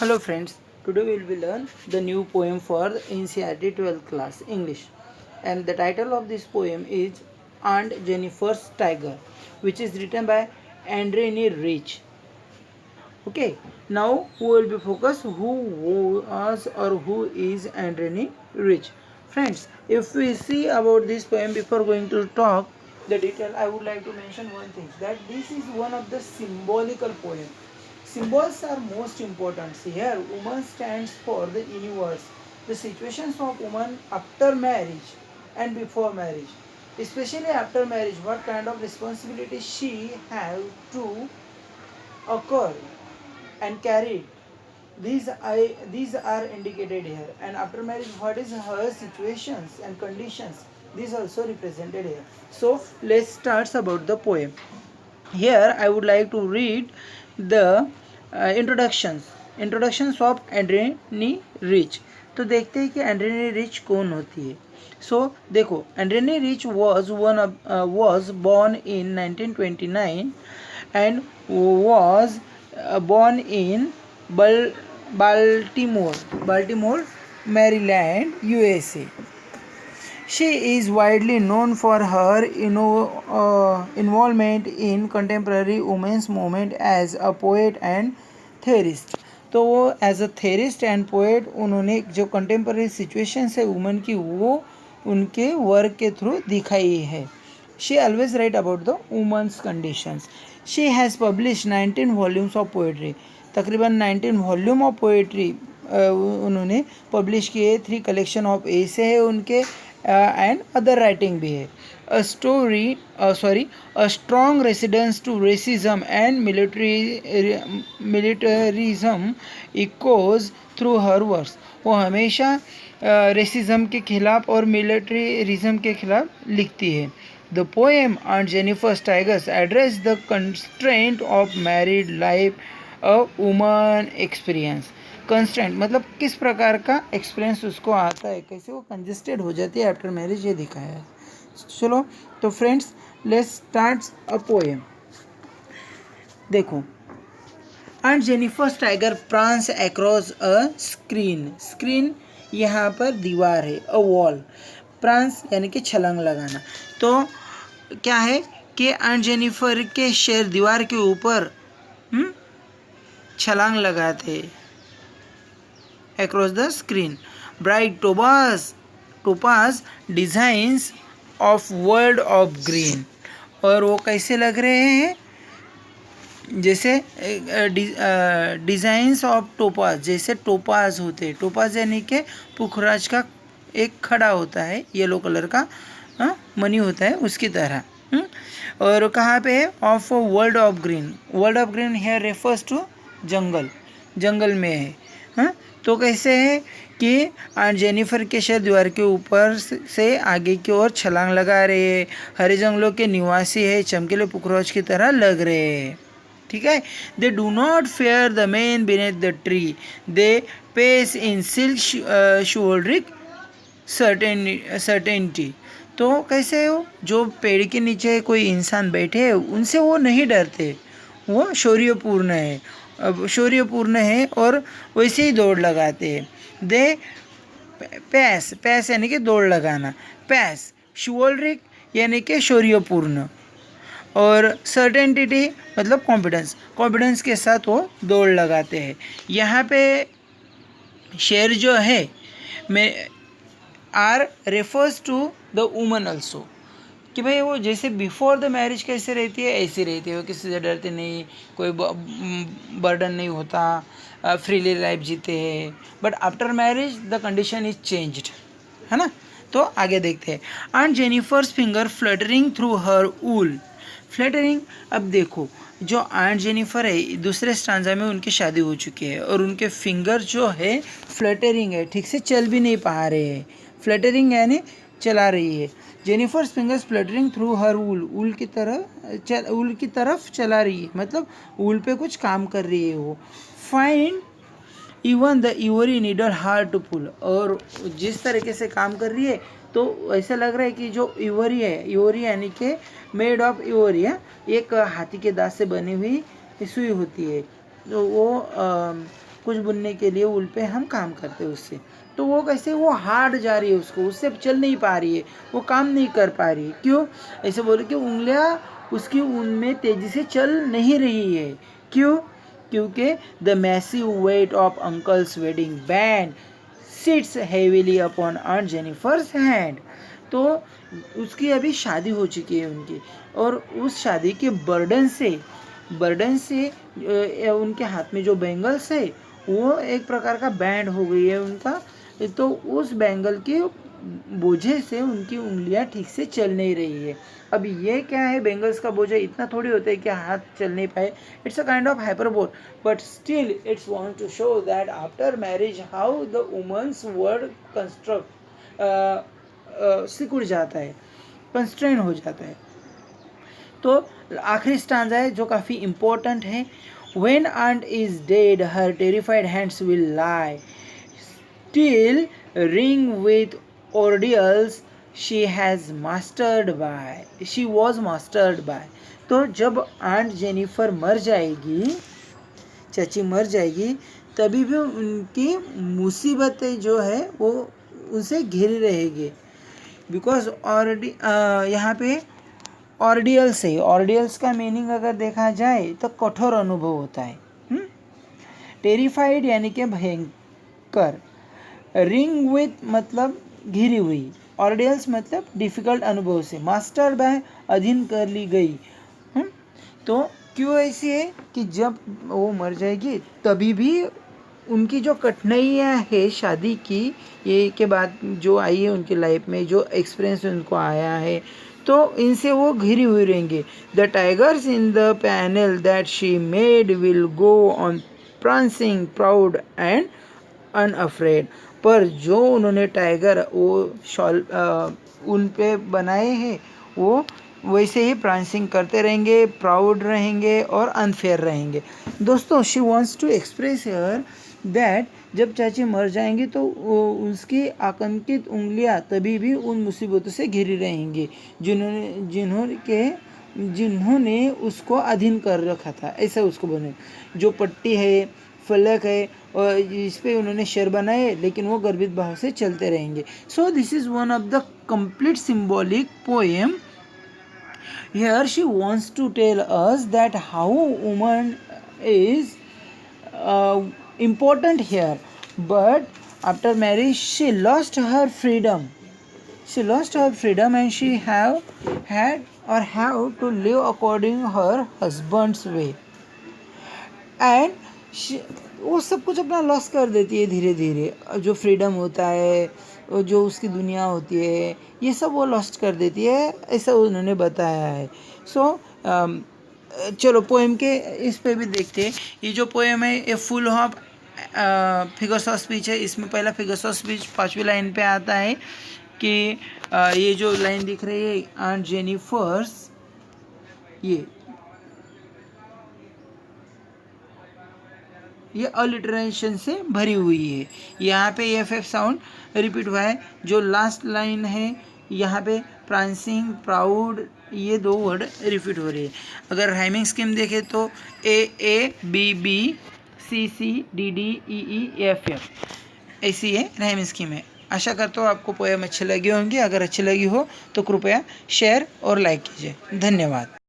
Hello friends, today we will learn the new poem for the NCERT 12th class English, and the title of this poem is Aunt Jennifer's Tiger, which is written by Andreni Rich. Okay, now who will be focused who was or who is Andreni Rich. Friends, if we see about this poem before going to talk the detail, I would like to mention one thing, that this is one of the symbolical poem. Symbols are most important. See here, woman stands for the universe. The situations of woman after marriage and before marriage, especially after marriage, what kind of responsibility she have to occur and carried. These are indicated here. And after marriage, what is her situations and conditions? These also represented here. So let's start about the poem. Here I would like to read the introductions of Adrienne Rich. तो देखते हैं कि एंड्रेनी rich कौन होती है. सो देखो, एंड्रेनी rich was born in 1929 and was born in Baltimore, Maryland, USA. She is widely known for her involvement in contemporary women's movement as a poet and theorist. तो वो as a theorist and poet उन्होंने जो contemporary situations है women की वो उनके work के through दिखाई है. She always write about the women's conditions. She has publish 19 volumes of poetry. तकरीबन 19 वॉल्यूम ऑफ पोएट्री उन्होंने पब्लिश किए. 3 कलेक्शन ऑफ ऐसे है उनके एंड अदर राइटिंग भी है. a strong resistance to racism and militarism echoes through her works. वो हमेशा रेसिज्म के खिलाफ और मिलिट्रिज्म के खिलाफ लिखती है. The poem Aunt Jennifer's Tigers address the constraint of married life, a woman experience. Constant मतलब किस प्रकार का एक्सपीरियंस उसको आता है, कैसे वो कंजेस्टेड हो जाती है आफ्टर मैरिज, ये दिखाया है. चलो तो friends, let's start a poem. देखो, aunt Jennifer's tiger prance across a screen यहाँ पर दीवार है, अ वॉल. प्रांस यानी कि छलांग लगाना. तो क्या है कि आंट जेनिफर के शेर दीवार के ऊपर छलांग लगाते across the screen. Bright topaz designs of world of green. और वो कैसे लग रहे हैं, जैसे डिज़ाइंस ऑफ टोपाज, जैसे टोपाज होते हैं. टोपाज यानी कि पुखराज का एक खड़ा होता है, येलो कलर का मनी होता है, उसकी तरह. और कहाँ पे है, of world of green. World of green here refers to जंगल में है. तो कैसे है कि आंट जेनिफर के शेर दीवार के ऊपर से आगे की ओर छलांग लगा रहे हैं. हरे जंगलों के निवासी है, चमकीले पुखराज की तरह लग रहे हैं. ठीक है. They do not fear the man beneath the tree, they pace in sleek chivalric certainty. तो कैसे हो, जो पेड़ के नीचे कोई इंसान बैठे हैं उनसे वो नहीं डरते, वो शौर्यपूर्ण है और वैसे ही दौड़ लगाते हैं. दे पैस यानी कि दौड़ लगाना. पैस शिवोल्ड्रिक यानी कि शौर्यपूर्ण, और सर्टेनिटी मतलब कॉन्फिडेंस के साथ वो दौड़ लगाते हैं. यहाँ पे शेर जो है or refers to the woman also, कि भाई वो जैसे बिफोर द मैरिज कैसे रहती है ऐसी रहती है. वो किसी से डरते नहीं, कोई बर्डन नहीं होता, फ्रीली लाइफ जीते हैं. But after marriage the condition is changed, है ना. तो आगे देखते हैं. Aunt Jennifer's finger fluttering through her wool. Fluttering, अब देखो, जो आंट जेनिफर है दूसरे स्टांजा में उनकी शादी हो चुकी है और उनके फिंगर जो है फ्लटरिंग है, ठीक से चल भी नहीं पा रहे हैं. फ्लटरिंग यानी चला रही है. Jennifer's fingers fluttering through her वूल की तरफ चला रही है, मतलब वूल पे कुछ काम कर रही है वो. Find even the every needle hard to pull. और जिस तरीके से काम कर रही है तो ऐसा लग रहा है कि जो इवरी है, इवरी यानी कि मेड ऑफ इवरी है, एक हाथी के दांत से बनी हुई सुई होती है. तो वो कुछ बुनने के लिए ऊल पे हम काम करते हैं उससे। तो वो कैसे, वो हार्ड जा रही है उसको, उससे चल नहीं पा रही है, वो काम नहीं कर पा रही है। क्यों? ऐसे बोले कि उंगलियां उसकी ऊन में तेजी से चल नहीं रही है। क्यों? क्योंकि the massive weight of uncle's wedding band sits heavily upon on Jennifer's hand. तो उसकी अभी शादी हो चुकी है उनकी, और उस शादी के बर्डन से उनके हाथ में जो बैंगल्स है वो एक प्रकार का बैंड हो गई है उनका। तो उस बैंगल के बोझे से उनकी उंगलियां ठीक से चल नहीं रही है। अब ये क्या है, बेंगल्स का बोझा इतना थोड़ी होता है कि हाथ चल नहीं पाए। It's a kind of hyperbole, but still it's want to show that after marriage how the woman's world construct सिकुड़ जाता है, कंस्ट्रेन हो जाता है। तो आखिरी स्टांजा है जो काफ़ी इम्पोर्टेंट है। When aunt is dead, her terrified hands will lie still, ring with ordeals she was mastered by. तो जब आंट जेनिफर मर जाएगी, चाची मर जाएगी, तभी भी उनकी मुसीबतें जो है वो उनसे घिरी रहेगी। बिकॉज यहाँ पे ऑर्डियल्स है। ऑर्डियल्स का मीनिंग अगर देखा जाए तो कठोर अनुभव होता है। टेरिफाइड यानी कि भयंकर। रिंग विथ मतलब घिरी हुई। ऑर्डियल्स मतलब डिफिकल्ट अनुभव से। मास्टर बाय अधीन कर ली गई। तो क्यों ऐसी है कि जब वो मर जाएगी तभी भी उनकी जो कठिनाइयाँ है शादी की ये के बाद जो आई है उनकी लाइफ में, जो एक्सपीरियंस उनको आया है, तो इनसे वो घिरी हुई रहेंगे। The tigers in the panel that she made will go on prancing proud and unafraid. पर जो उन्होंने टाइगर वो शॉल उन पे बनाए हैं वो वैसे ही प्रांसिंग करते रहेंगे, प्राउड रहेंगे और अनफेयर रहेंगे। दोस्तों, she wants to express here that जब चाची मर जाएंगी तो उसकी आकंकित उंगलियां तभी भी उन मुसीबतों से घिरी रहेंगी जिन्होंने उसको अधीन कर रखा था, ऐसा उसको बोले। जो पट्टी है, फलक है, और इस पे उन्होंने शेर बनाए, लेकिन वो गर्भित भाव से चलते रहेंगे। So this is one of the complete symbolic poem. Here she wants to tell us that how woman is important here, but after marriage she lost her freedom. She lost her freedom and she have to live according her husband's way. And वो सब कुछ अपना loss कर देती है धीरे धीरे। जो फ्रीडम होता है, जो उसकी दुनिया होती है, ये सब वो लॉस्ट कर देती है, ऐसा उन्होंने बताया है। चलो पोएम के इस पे भी देखते हैं। ये जो पोएम है ये full of figures of speech है। इसमें पहला फिगर्स ऑफ स्पीच 5वीं लाइन पे आता है कि ये जो लाइन दिख रही है आंट जेनिफर्स, ये अलिटरेशन से भरी हुई है। यहाँ पे एफ साउंड रिपीट हुआ है। जो लास्ट लाइन है यहाँ पे प्रांसिंग, प्राउड, ये 2 वर्ड रिपीट हो रहे हैं। अगर राइमिंग स्कीम देखें तो A B B C C D D E E F F, ऐसी है राइमिंग स्कीम है। आशा करता हूँ आपको पोएम अच्छे लगे होंगे। अगर अच्छी लगी हो तो कृपया शेयर और लाइक कीजिए। धन्यवाद।